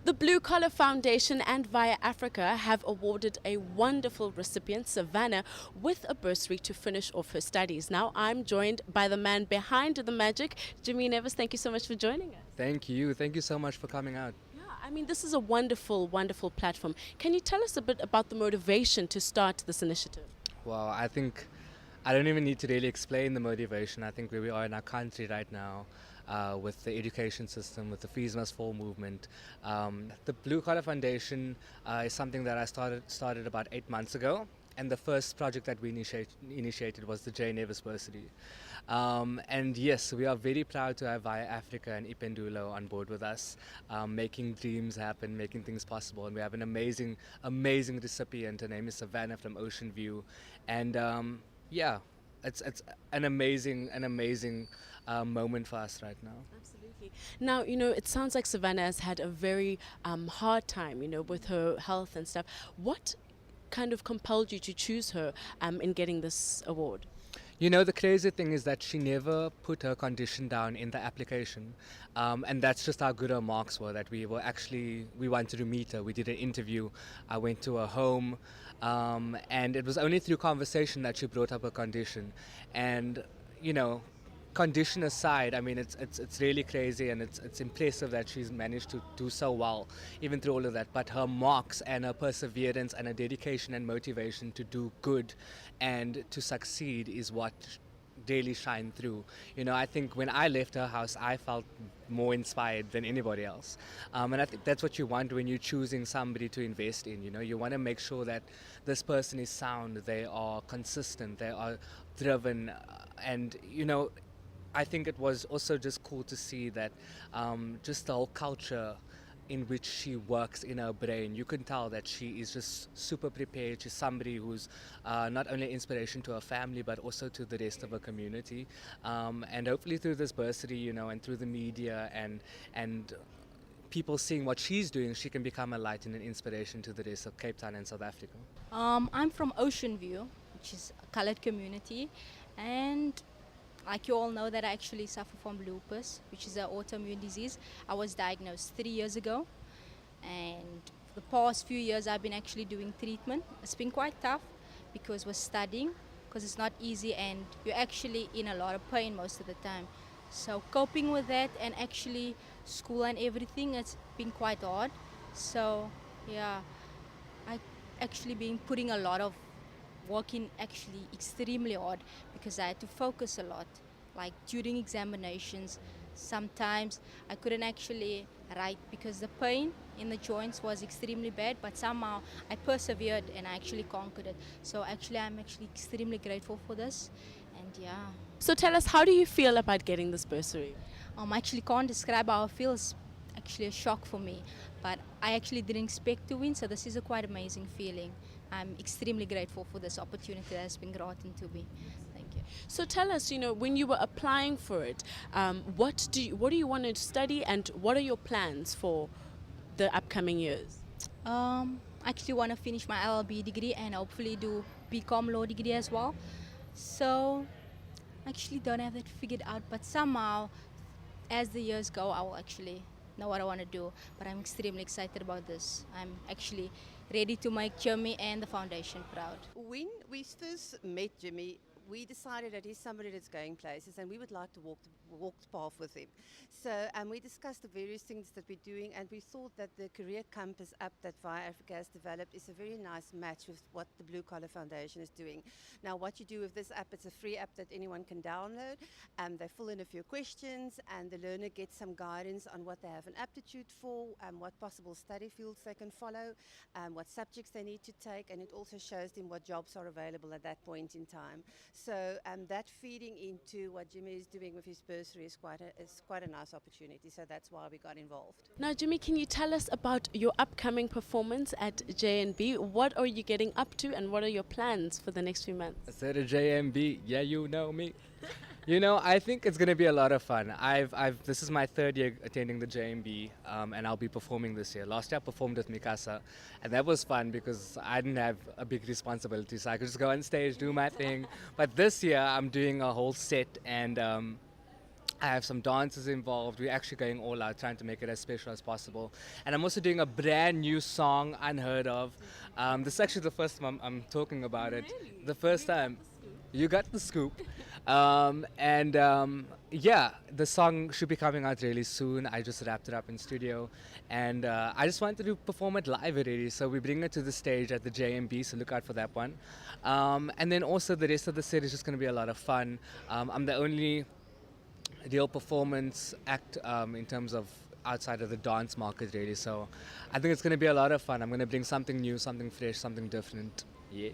The Blue Collar Foundation and Via Africa have awarded a wonderful recipient, Savannah, with a bursary to finish off her studies. Now I'm joined by the man behind the magic, Jimmy Nevis. Thank you so much for joining us. Thank you. Thank you so much for coming out. Yeah, I mean, this is a wonderful, wonderful platform. Can you tell us a bit about the motivation to start this initiative? Well, I think I don't even need to really explain the motivation. I think where we are in our country right now, with the education system, with the fees must fall movement. The Blue Collar Foundation is something that I started about 8 months ago. And the first project that we initiated was the Nevis bursary. And yes, we are very proud to have Via Africa and Ipendulo on board with us, making dreams happen, making things possible. And we have an amazing, amazing recipient. Her name is Savannah from Ocean View. And yeah, it's an amazing moment for us right now. Absolutely. Now, it sounds like Savannah has had a very hard time, with her health and stuff. What kind of compelled you to choose her in getting this award? The crazy thing is that she never put her condition down in the application. And that's just how good her marks were, that we wanted to meet her. We did an interview. I went to her home. And it was only through conversation that she brought up her condition. And, condition aside, I mean, it's really crazy, and it's impressive that she's managed to do so well, even through all of that. But her marks and her perseverance and her dedication and motivation to do good and to succeed is what really shine through. I think when I left her house, I felt more inspired than anybody else. And I think that's what you want when you're choosing somebody to invest in. You want to make sure that this person is sound, they are consistent, they are driven, and I think it was also just cool to see that just the whole culture in which she works in her brain. You can tell that she is just super prepared. She's somebody who's not only inspiration to her family, but also to the rest of her community. And hopefully through this bursary, and through the media and people seeing what she's doing, she can become a light and an inspiration to the rest of Cape Town and South Africa. I'm from Ocean View, which is a colored community, and like you all know that I actually suffer from lupus, which is an autoimmune disease. I was diagnosed 3 years ago, and for the past few years I've been actually doing treatment. It's been quite tough because we're studying, because it's not easy and you're actually in a lot of pain most of the time. So coping with that and actually school and everything, it's been quite hard. So yeah, I actually been putting a lot of working actually extremely hard because I had to focus a lot. Like during examinations, sometimes I couldn't actually write because the pain in the joints was extremely bad, but somehow I persevered and I actually conquered it. So actually I'm actually extremely grateful for this, and yeah. So tell us, how do you feel about getting this bursary? I actually can't describe how it feels. Actually a shock for me, but I actually didn't expect to win, so this is a quite amazing feeling. I'm extremely grateful for this opportunity that has been granted to me. Thank you. So tell us, when you were applying for it, what do you want to study, and what are your plans for the upcoming years? I actually want to finish my LLB degree and hopefully do BCom law degree as well. So I actually don't have that figured out, but somehow as the years go I will actually know what I want to do, but I'm extremely excited about this. I'm actually ready to make Jimmy and the foundation proud. When we first met Jimmy, we decided that he's somebody that's going places and we would like to walk the path with him. So we discussed the various things that we're doing, and we thought that the Career Compass app that Via Africa has developed is a very nice match with what the Blue Collar Foundation is doing. Now what you do with this app, it's a free app that anyone can download. They fill in a few questions and the learner gets some guidance on what they have an aptitude for, what possible study fields they can follow, what subjects they need to take, and it also shows them what jobs are available at that point in time. So that feeding into what Jimmy is doing with his bursary is quite a nice opportunity. So that's why we got involved. Now, Jimmy, can you tell us about your upcoming performance at JNB? What are you getting up to, and what are your plans for the next few months? I said a JMB, yeah, you know me. I think it's going to be a lot of fun. This is my third year attending the JMB, and I'll be performing this year. Last year I performed with Mikasa, and that was fun because I didn't have a big responsibility, so I could just go on stage, do my thing. But this year I'm doing a whole set, and I have some dancers involved. We're actually going all out, trying to make it as special as possible. And I'm also doing a brand new song, unheard of. This is actually the first time I'm talking about it. Really? The first We got time. the scoop. You got the scoop. And yeah, the song should be coming out really soon. I just wrapped it up in studio. And I just wanted to perform it live already. So we bring it to the stage at the JMB, so look out for that one. And then also the rest of the set is just going to be a lot of fun. I'm the only real performance act in terms of outside of the dance market really, so I think it's going to be a lot of fun. I'm going to bring something new, something fresh, something different. Yeah.